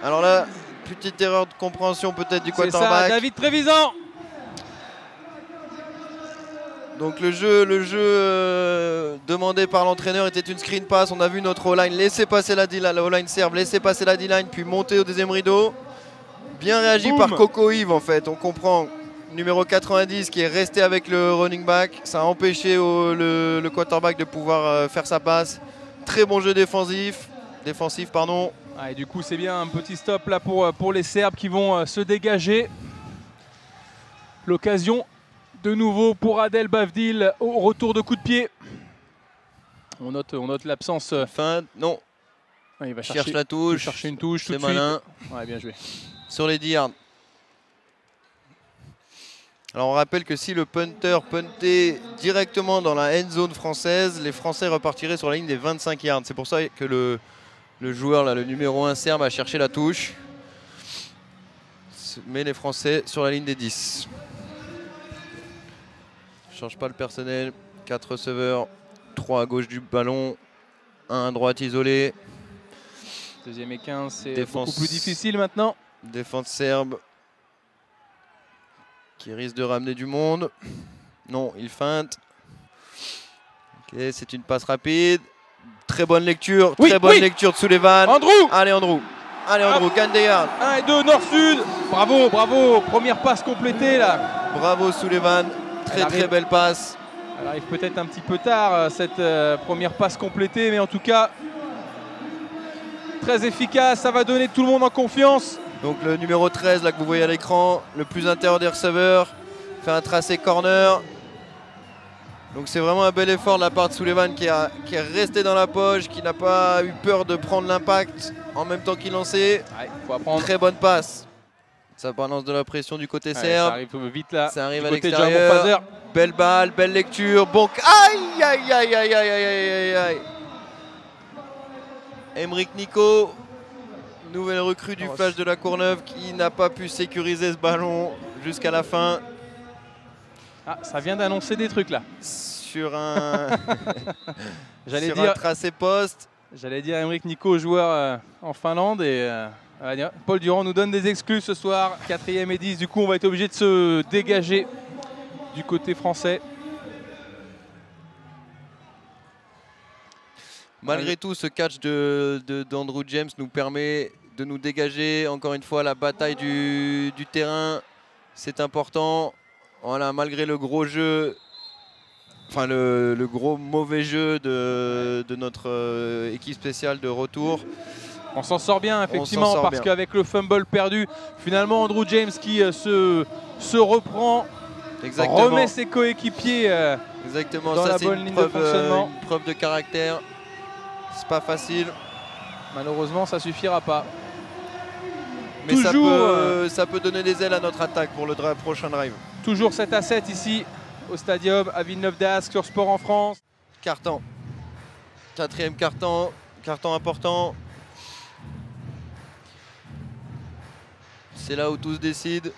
Alors là, petite erreur de compréhension peut-être du C'est ça, quarterback. David Trévisan. Donc le jeu demandé par l'entraîneur était une screen pass. On a vu notre O-line laisser passer la O-line serbe, laisser passer la D-line, puis monter au deuxième rideau. Bien réagi Boom. par Coco Yves en fait. On comprend. Numéro 90 qui est resté avec le running back. Ça a empêché le quarterback de pouvoir faire sa passe. Très bon jeu défensif. Et du coup, c'est bien un petit stop là pour les Serbes qui vont se dégager. L'occasion de nouveau pour Adel Bavdil au retour de coup de pied. On note l'absence. Fin, non. Il va Cherche la touche. chercher une touche tout de C'est malin. suite. Ouais, bien joué. Sur les 10 yards. Alors on rappelle que si le punter puntait directement dans la end zone française, les Français repartiraient sur la ligne des 25 yards. C'est pour ça que le joueur, là, le numéro 1 serbe, a cherché la touche. Mais les Français sur la ligne des 10. Je ne change pas le personnel. 4 receveurs, 3 à gauche du ballon, 1 à droite isolé. Deuxième et 15, c'est Défense. beaucoup plus difficile maintenant. Défense serbe qui risque de ramener du monde. Non, il feinte. Ok, c'est une passe rapide. Très bonne lecture. Oui, très bonne oui. lecture de Sullivan. Andrew. Allez Andrew. Allez Andrew, gagne des yards. 1 et 2, nord-sud. Bravo, bravo. Première passe complétée là. Bravo Sullivan. Très arrive. très belle passe. Elle arrive peut-être un petit peu tard cette première passe complétée, mais en tout cas très efficace. Ça va donner tout le monde en confiance. Donc le numéro 13 là que vous voyez à l'écran, le plus intérieur des receveurs, fait un tracé corner. Donc c'est vraiment un bel effort de la part de Sullivan qui est resté dans la poche, qui n'a pas eu peur de prendre l'impact en même temps qu'il lançait. Ouais, faut apprendre. Très bonne passe. Ça balance de la pression du côté Ouais, serbe. ça arrive vite là. Ça arrive du à côté de l'extérieur. Jarmo Fazer. Belle balle, belle lecture. Bon, aïe aïe aïe aïe aïe aïe aïe aïe. Emeric Nico, nouvelle recrue du Flash de la Courneuve qui n'a pas pu sécuriser ce ballon jusqu'à la fin. Ah, ça vient d'annoncer des trucs là. Sur un, J'allais sur dire, un tracé poste. Emeric Nico, joueur en Finlande. Et Paul Durand nous donne des exclus ce soir. 4e et 10. Du coup, on va être obligé de se dégager du côté français. Malgré tout, ce catch d'Andrew James nous permet de nous dégager. Encore une fois, la bataille du terrain, c'est important. Voilà, malgré le gros jeu, enfin le gros mauvais jeu de notre équipe spéciale de retour. On s'en sort bien, effectivement, parce bien. qu'avec le fumble perdu, finalement, Andrew James qui se reprend, Exactement. remet ses coéquipiers Exactement. dans Ça, la c'est bonne une ligne de fonctionnement. une preuve de caractère. C'est pas facile. Malheureusement, ça suffira pas. Mais Toujours, ça peut donner des ailes à notre attaque pour le prochain drive. Toujours 7 à 7 ici au Stadium à Villeneuve d'Ascq sur Sport en France. Carton. 4e carton. Carton important. C'est là où tout se décide.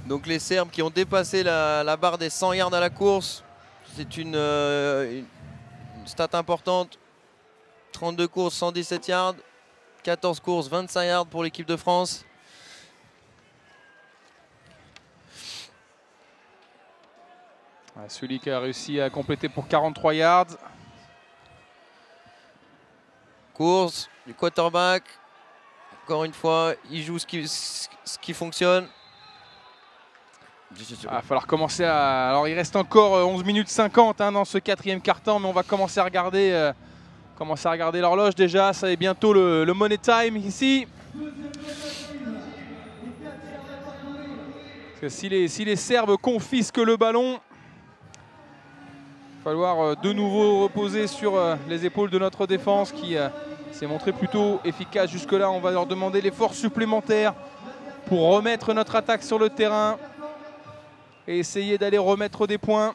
Donc les Serbes qui ont dépassé la barre des 100 yards à la course. C'est une stat importante. 32 courses, 117 yards. 14 courses, 25 yards pour l'équipe de France. Celui qui a réussi à compléter pour 43 yards. Course du quarterback. Encore une fois, il joue ce qui fonctionne. Il va falloir commencer à... Alors il reste encore 11 minutes 50 dans ce 4e quart-temps, mais on va commencer à regarder l'horloge déjà. Ça est bientôt le money time ici. Parce que si les Serbes confisquent le ballon, il va falloir de nouveau reposer sur les épaules de notre défense qui s'est montrée plutôt efficace jusque-là. On va leur demander l'effort supplémentaire pour remettre notre attaque sur le terrain et essayer d'aller remettre des points.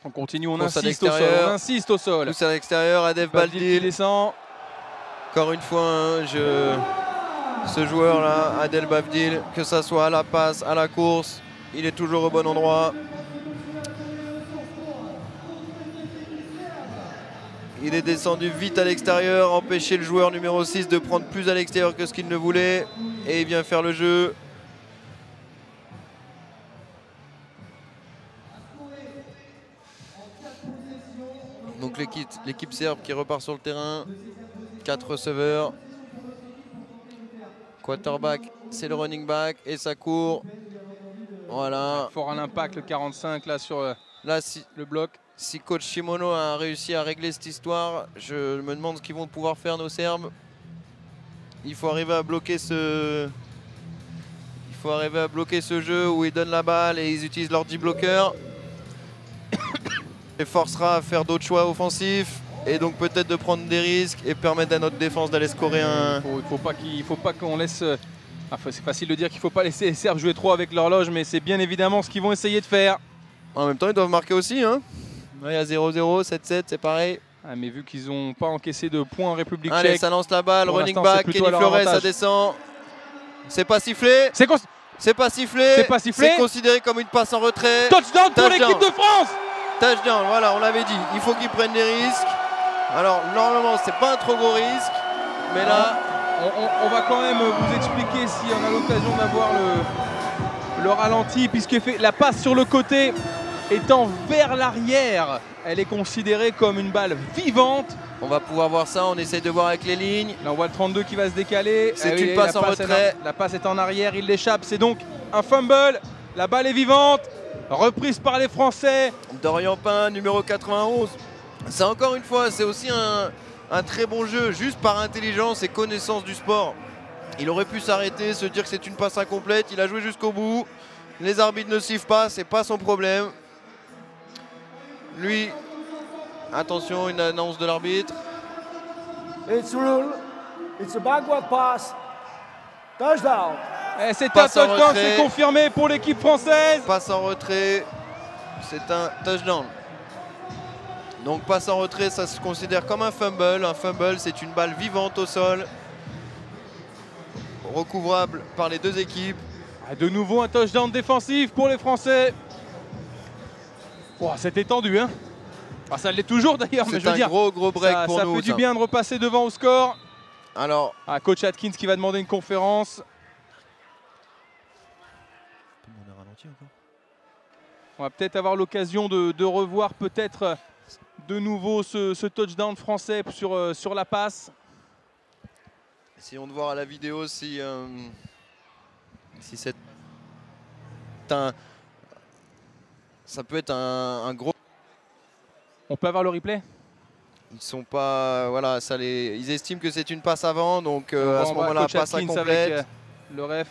On continue, on insiste au sol. On insiste au sol. Pousse à l'extérieur, Adef Baldil descend. Encore une fois, hein, ce joueur-là, Adel Baldil, que ça soit à la passe, à la course, il est toujours au bon endroit. Il est descendu vite à l'extérieur, empêcher le joueur numéro 6 de prendre plus à l'extérieur que ce qu'il ne voulait. Et il vient faire le jeu. Donc l'équipe serbe qui repart sur le terrain. 4 receveurs. Quarterback, c'est le running back et ça court. Voilà. Fort à l'impact le 45 là sur le bloc. Si coach Shimono a réussi à régler cette histoire, je me demande ce qu'ils vont pouvoir faire nos Serbes. Il faut arriver à bloquer ce jeu où ils donnent la balle et ils utilisent leur 10 bloqueurs. Et forcera à faire d'autres choix offensifs et donc peut-être de prendre des risques et permettre à notre défense d'aller scorer un... Il faut pas qu'on laisse... c'est facile de dire qu'il ne faut pas laisser les Serbes jouer trop avec l'horloge, mais c'est bien évidemment ce qu'ils vont essayer de faire. En même temps, ils doivent marquer aussi, hein. Il y a 0-0, 7-7, c'est pareil. Ah, mais vu qu'ils n'ont pas encaissé de points en République Allez, tchèque... ça lance la balle, running back, Kenny Flores, ça descend. C'est pas sifflé. C'est pas sifflé. C'est pas sifflé. C'est considéré comme une passe en retrait. Touchdown pour l'équipe de France. Touchdown, voilà, on l'avait dit. Il faut qu'ils prennent des risques. Alors, normalement, c'est pas un trop gros risque. Mais là... On va quand même vous expliquer si on a l'occasion d'avoir le ralenti, puisque la passe sur le côté étant vers l'arrière, elle est considérée comme une balle vivante. On va pouvoir voir ça, on essaye de voir avec les lignes. Là, on voit le 32 qui va se décaler. C'est une passe en retrait. La passe est en arrière, il l'échappe. C'est donc un fumble. La balle est vivante. Reprise par les Français. Dorian Pain, numéro 91. C'est encore une fois, c'est aussi un très bon jeu, juste par intelligence et connaissance du sport. Il aurait pu s'arrêter, se dire que c'est une passe incomplète. Il a joué jusqu'au bout. Les arbitres ne sifflent pas, c'est pas son problème. Lui, attention, une annonce de l'arbitre. It's rule. It's a backward pass. Touchdown. C'est un touchdown, c'est confirmé pour l'équipe française. Passe en retrait, c'est un touchdown. Donc passe en retrait, ça se considère comme un fumble. Un fumble, c'est une balle vivante au sol, recouvrable par les deux équipes. De nouveau un touchdown défensif pour les Français. Oh, c'était tendu, hein. Ça l'est toujours d'ailleurs, mais je veux dire, gros break pour nous. Ça fait du bien de repasser devant au score. Alors, coach Atkins qui va demander une conférence. On va peut-être avoir l'occasion de revoir peut-être de nouveau ce touchdown français sur la passe. Essayons de voir à la vidéo si c'est ça peut être un gros... On peut avoir le replay? Ils sont pas... Voilà, ils estiment que c'est une passe avant, donc à ce moment-là, passe incomplète. Avec, le ref.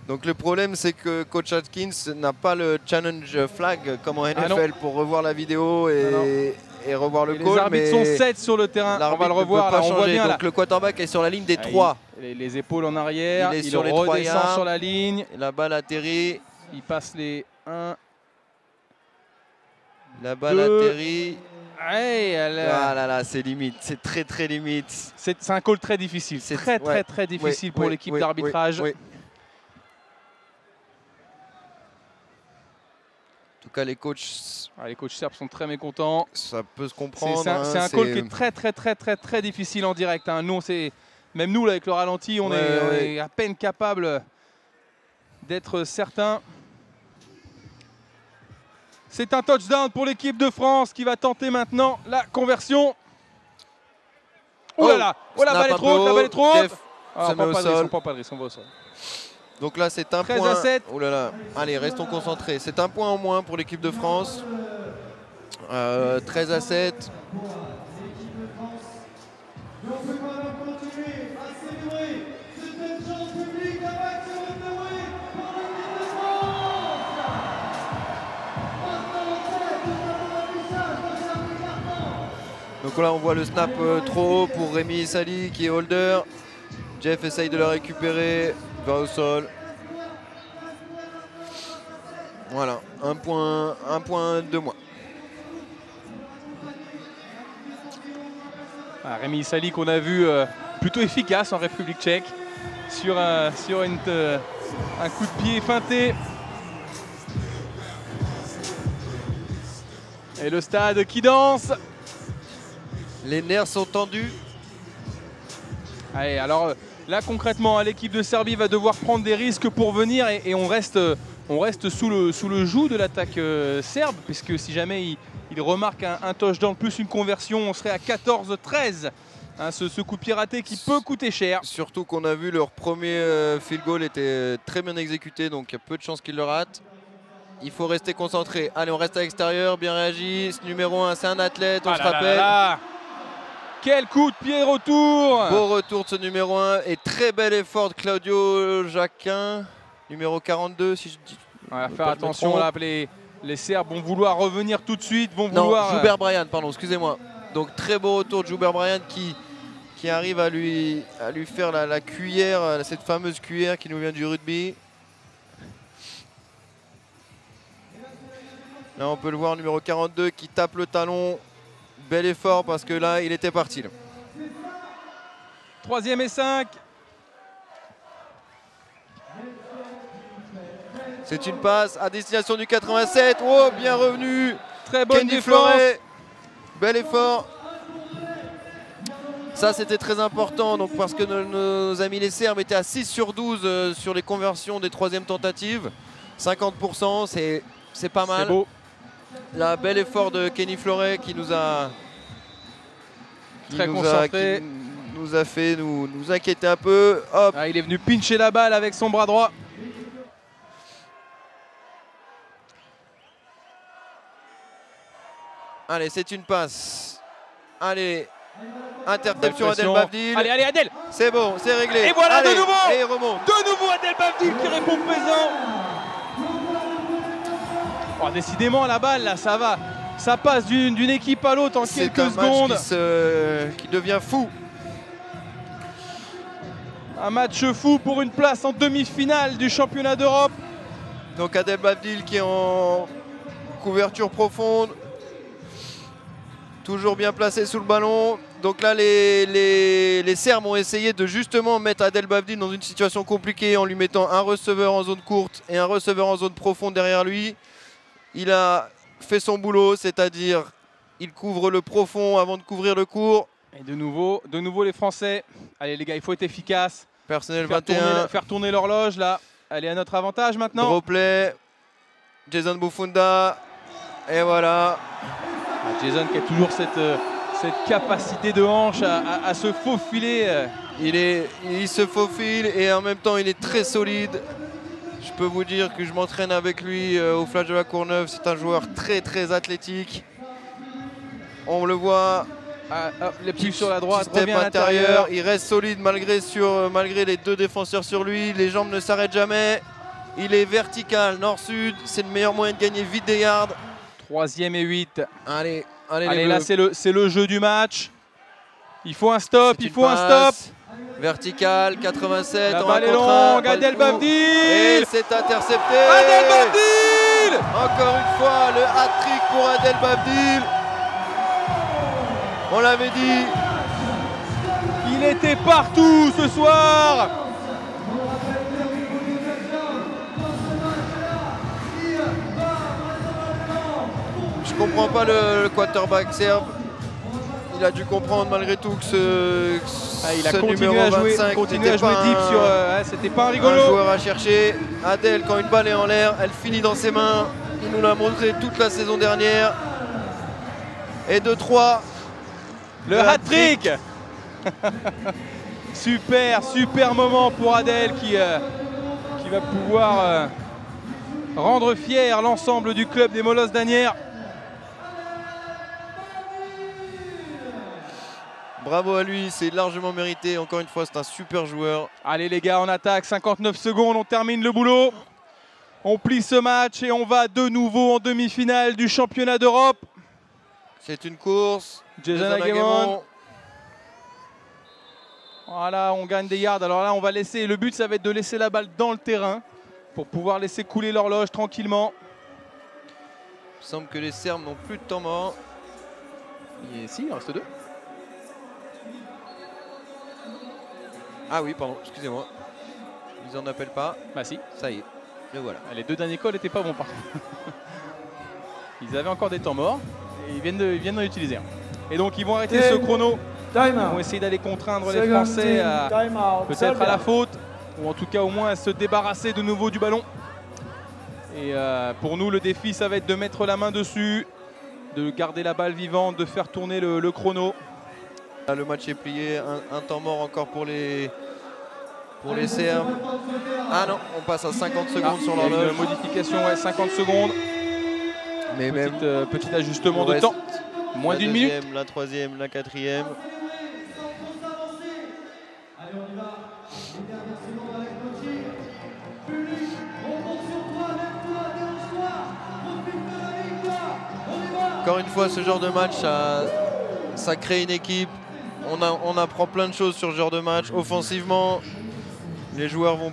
Donc le problème, c'est que coach Atkins n'a pas le challenge flag comme en NFL pour revoir la vidéo et revoir le call. Les arbitres sont 7 sur le terrain, on va le revoir. Là, on voit bien, donc le quarterback est sur la ligne des 3. Les épaules en arrière, il sur les redescend sur la ligne. La balle atterrit. Il passe les 1. La balle atterrit. Ah là là, c'est limite, c'est très limite. C'est un call très difficile, très difficile pour l'équipe d'arbitrage. En tout cas, les coachs serbes sont très mécontents. Ça peut se comprendre. C'est un call qui est très difficile en direct. Hein. Nous, même nous, là, avec le ralenti, on est à peine capable d'être certain. C'est un touchdown pour l'équipe de France qui va tenter maintenant la conversion. Oh là là, la balle est trop haute, Ah, se met au sol. On prend pas de risque, on va au sol. Donc là, c'est un 13 point. à 7. Oh là là. Allez, restons concentrés. C'est un point en moins pour l'équipe de France. 13 à 7. Donc là, on voit le snap trop haut pour Rémi Sali qui est holder. Jeff essaye de le récupérer, va au sol. Voilà, un point de moins. Ah, Rémi Sali qu'on a vu plutôt efficace en République tchèque sur un coup de pied feinté. Et le stade qui danse. Les nerfs sont tendus. Allez, alors là concrètement, l'équipe de Serbie va devoir prendre des risques pour venir et on reste sous le joug de l'attaque serbe, puisque si jamais il remarque un touchdown plus une conversion, on serait à 14-13. Hein, ce coup de pied raté qui peut coûter cher. Surtout qu'on a vu leur premier field goal était très bien exécuté, donc il y a peu de chances qu'ils le ratent. Il faut rester concentré. Allez, on reste à l'extérieur, bien réagi. Ce numéro 1, c'est un athlète, on se rappelle. Quel coup de pied retour! Beau retour de ce numéro 1 et très bel effort de Claudio Jacquin, numéro 42 si je dis. Ouais, faire attention là, les Serbes vont vouloir revenir tout de suite, vont non, vouloir. Joubert Bryan, pardon, excusez-moi. Donc très beau retour de Joubert Bryan qui arrive à lui faire la cuillère, cette fameuse cuillère qui nous vient du rugby. Là on peut le voir, numéro 42 qui tape le talon. Bel effort parce que là il était parti. 3e et 5. C'est une passe à destination du 87. Oh, bien revenu. Très bonne Kenny défense. Fleuret. Bel effort. Ça c'était très important donc, parce que nos amis les Serbes étaient à 6 sur 12 sur les conversions des 3e tentatives. 50%, c'est pas mal. C'est beau. Là, bel effort de Kenny Fleuret qui nous a fait nous inquiéter un peu. Hop. Ah, il est venu pincher la balle avec son bras droit. Allez, c'est une passe. Allez, interception Adel Bavdil. Allez, Adel. C'est bon, c'est réglé. Et voilà, allez, de nouveau. Et il remonte. De nouveau Adel Bavdil qui répond présent. Oh, décidément, la balle, là, ça va. Ça passe d'une équipe à l'autre en quelques secondes. Qui devient fou. Un match fou pour une place en demi-finale du championnat d'Europe. Donc Adel Bavdil qui est en couverture profonde. Toujours bien placé sous le ballon. Donc là, les Serbes ont essayé de justement mettre Adel Bavdil dans une situation compliquée en lui mettant un receveur en zone courte et un receveur en zone profonde derrière lui. Il a fait son boulot, c'est-à-dire il couvre le profond avant de couvrir le court. Et de nouveau les Français. Allez les gars, il faut être efficace. Personnel 21. Faire tourner l'horloge là. Elle est à notre avantage maintenant. Draw play. Jason Bufunda. Et voilà. Jason qui a toujours cette capacité de hanche à se faufiler. Il se faufile et en même temps il est très solide. Je peux vous dire que je m'entraîne avec lui au Flash de la Courneuve. C'est un joueur très très athlétique. On le voit. Les pieds sur la droite, step revient à l'intérieur. Il reste solide malgré les deux défenseurs sur lui. Les jambes ne s'arrêtent jamais. Il est vertical, nord-sud. C'est le meilleur moyen de gagner vite des yards. 3e et 8. Allez, là c'est le jeu du match. Il faut un stop, un stop. Vertical, 87. La balle est longue, Adel Bavdil. Et c'est intercepté. Adel Bavdil. Encore une fois, le hat-trick pour Adel Bavdil. On l'avait dit. Il était partout ce soir. Je comprends pas le quarterback serbe. Il a dû comprendre malgré tout que il a ce continué numéro à jouer, 25 deep sur. C'était pas un rigolo. Un joueur à chercher. Adel, quand une balle est en l'air, elle finit dans ses mains. Il nous l'a montré toute la saison dernière. Et de 3. Le hat-trick. Super moment pour Adel qui va pouvoir rendre fier l'ensemble du club des Molosses d'Asnières. Bravo à lui, c'est largement mérité. Encore une fois, c'est un super joueur. Allez les gars, on attaque, 59 secondes, on termine le boulot. On plie ce match et on va de nouveau en demi-finale du championnat d'Europe. C'est une course. Jason Aguemon. Voilà, on gagne des yards. Alors là, on va laisser. Le but, ça va être de laisser la balle dans le terrain pour pouvoir laisser couler l'horloge tranquillement. Il semble que les Serbes n'ont plus de temps mort. Et si, il reste 2. Ah oui, pardon, excusez-moi. Ils en appellent pas. Bah si. Ça y est, le voilà. Les 2 derniers calls n'étaient pas bons par contre. Ils avaient encore des temps morts et ils viennent d'en utiliser un. Et donc ils vont arrêter ce chrono. Ils vont essayer d'aller contraindre les Français peut-être à la faute, ou en tout cas au moins à se débarrasser de nouveau du ballon. Et pour nous, le défi, ça va être de mettre la main dessus, de garder la balle vivante, de faire tourner le chrono. Le match est plié, un temps mort encore pour les Serbes. Ah non, on passe à 50 secondes sur l'horloge. Une modification, ouais, 50 secondes. Mais petit ajustement de temps. Moins d'une minute. La troisième, la quatrième. Encore une fois, ce genre de match, ça crée une équipe. On apprend plein de choses sur ce genre de match. Offensivement, les joueurs vont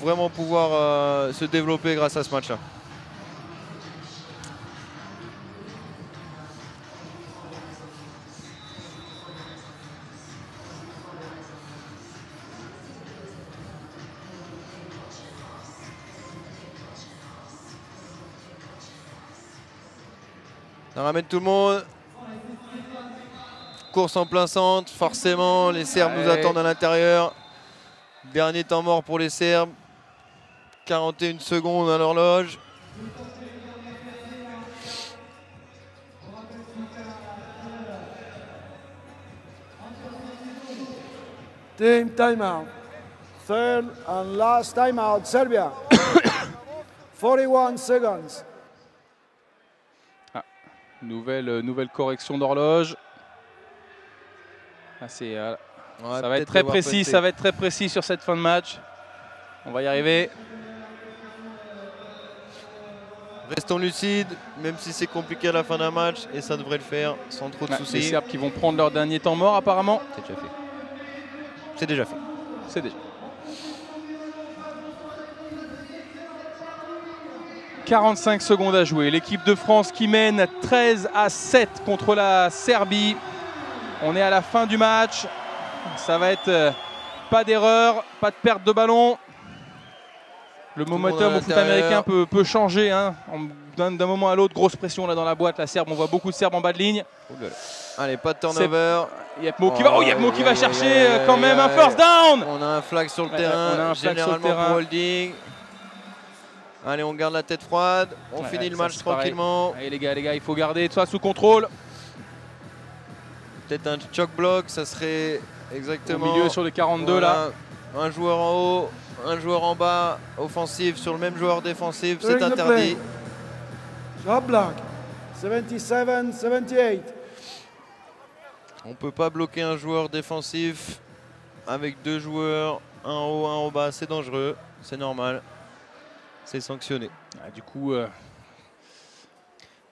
vraiment pouvoir se développer grâce à ce match-là. Ça ramène tout le monde. Course en plein centre, forcément les Serbes nous attendent à l'intérieur. Dernier temps mort pour les Serbes. 41 secondes à l'horloge. Team timeout. Third and last timeout, Serbia. 41 seconds. Nouvelle correction d'horloge. Ça va être très précis, ça va être très précis sur cette fin de match. On va y arriver. Restons lucides, même si c'est compliqué à la fin d'un match, et ça devrait le faire sans trop de soucis. Les Serbes qui vont prendre leur dernier temps mort apparemment. C'est déjà fait. C'est déjà fait. C'est déjà. 45 secondes à jouer. L'équipe de France qui mène 13-7 contre la Serbie. On est à la fin du match. Ça va être pas d'erreur, pas de perte de ballon. Le momentum au foot américain peut changer hein. D'un moment à l'autre. Grosse pression là dans la boîte. La Serbe, on voit beaucoup de Serbes en bas de ligne. Allez, pas de turnover. Yepmo qui va chercher quand même un first down. On a un flag sur le terrain, généralement pour holding. Allez, on garde la tête froide. On finit le match tranquillement. Allez les gars, il faut garder tout ça sous contrôle. Peut-être un choc block, ça serait exactement au milieu sur le 42 là. Un joueur en haut, un joueur en bas, offensif sur le même joueur défensif, c'est interdit. Drop block. 77, 78. On ne peut pas bloquer un joueur défensif avec deux joueurs, un en haut, un en bas, c'est dangereux, c'est normal. C'est sanctionné. Du coup,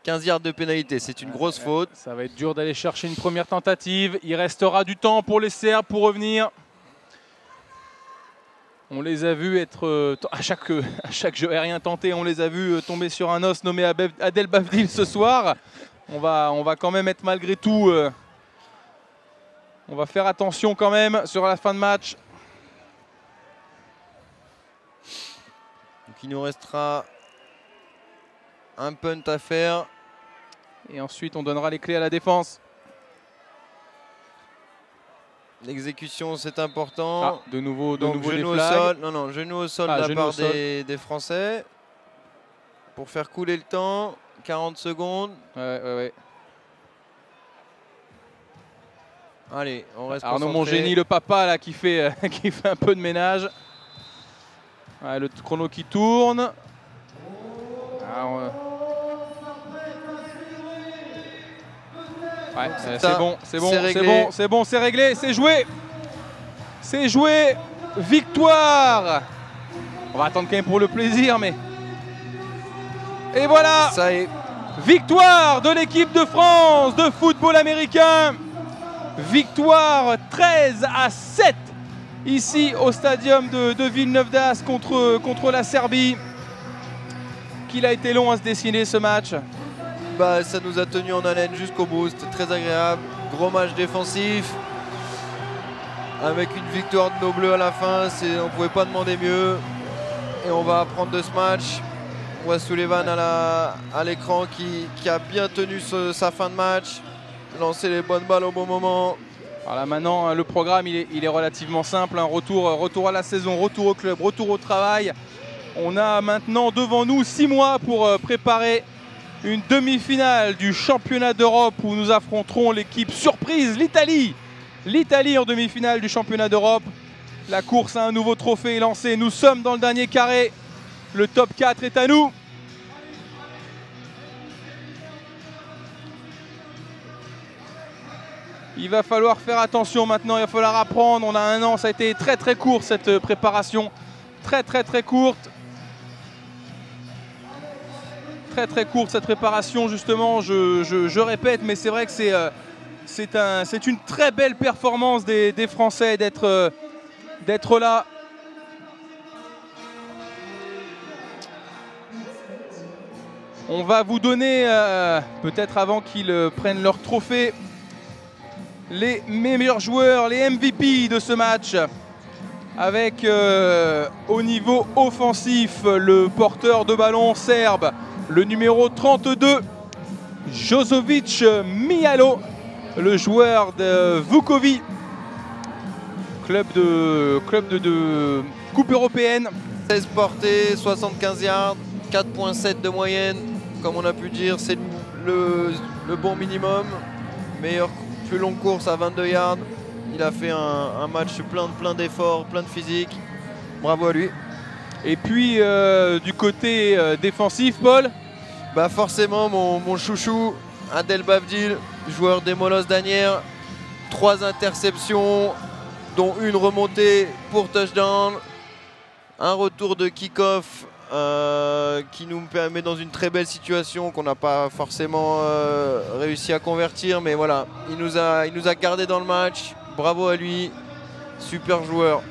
15 yards de pénalité, c'est une grosse faute. Ça va être dur d'aller chercher une première tentative. Il restera du temps pour les Serbes pour revenir. On les a vus être, à chaque jeu aérien tenté, on les a vus tomber sur un os nommé Adel Bavdil ce soir. On va quand même être malgré tout... on va faire attention quand même sur la fin de match. Donc il nous restera un punt à faire. Et ensuite, on donnera les clés à la défense. L'exécution, c'est important. De nouveau genou des au flags. sol. Non, genou au sol de la part des Français. Pour faire couler le temps. 40 secondes. Ouais. Allez, on reste Arnaud concentré. Mongénie, le papa là, qui fait un peu de ménage. Ouais, le chrono qui tourne. Ouais, c'est bon, c'est bon, c'est bon, c'est bon, c'est réglé, c'est joué. C'est joué. Victoire. On va attendre quand même pour le plaisir, mais... Et voilà. Ça y est. Victoire de l'équipe de France de football américain. Victoire 13-7 ici au stadium de Villeneuve d'Ascq contre la Serbie. Qu'il a été long à se dessiner ce match. Bah, ça nous a tenu en haleine jusqu'au bout, c'était très agréable. Gros match défensif. Avec une victoire de nos Bleus à la fin, on ne pouvait pas demander mieux. Et on va apprendre de ce match. On voit Sullivan à l'écran qui a bien tenu sa fin de match. Lancer les bonnes balles au bon moment. Voilà, maintenant, le programme il est relativement simple. Un retour à la saison, retour au club, retour au travail. On a maintenant devant nous 6 mois pour préparer une demi-finale du championnat d'Europe où nous affronterons l'équipe surprise, l'Italie. L'Italie en demi-finale du championnat d'Europe. La course à un nouveau trophée est lancée. Nous sommes dans le dernier carré. Le top 4 est à nous. Il va falloir faire attention maintenant, il va falloir apprendre. On a un an, ça a été très très court cette préparation. Très courte. Très courte cette préparation justement, je répète, mais c'est vrai que c'est une très belle performance des Français d'être là. On va vous donner, peut-être avant qu'ils prennent leur trophée, les meilleurs joueurs, les MVP de ce match. Avec au niveau offensif, le porteur de ballon serbe, le numéro 32, Jozovic Mijalo, le joueur de Vukovi, club de Coupe européenne. 16 portées, 75 yards, 4.7 de moyenne. Comme on a pu dire, c'est le bon minimum. Meilleure, plus longue course à 22 yards. Il a fait un match plein d'efforts, plein de physique. Bravo à lui. Et puis du côté défensif, Paul, bah forcément mon chouchou, Adel Bavdil, joueur des Molosses d'Asnières. 3 interceptions, dont une remontée pour touchdown. Un retour de kick-off qui nous met dans une très belle situation qu'on n'a pas forcément réussi à convertir. Mais voilà, il nous a gardé dans le match. Bravo à lui, super joueur.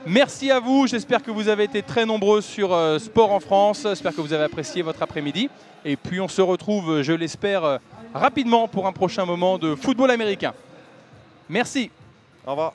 Merci à vous, j'espère que vous avez été très nombreux sur Sport en France, j'espère que vous avez apprécié votre après-midi. Et puis on se retrouve, je l'espère, rapidement pour un prochain moment de football américain. Merci. Au revoir.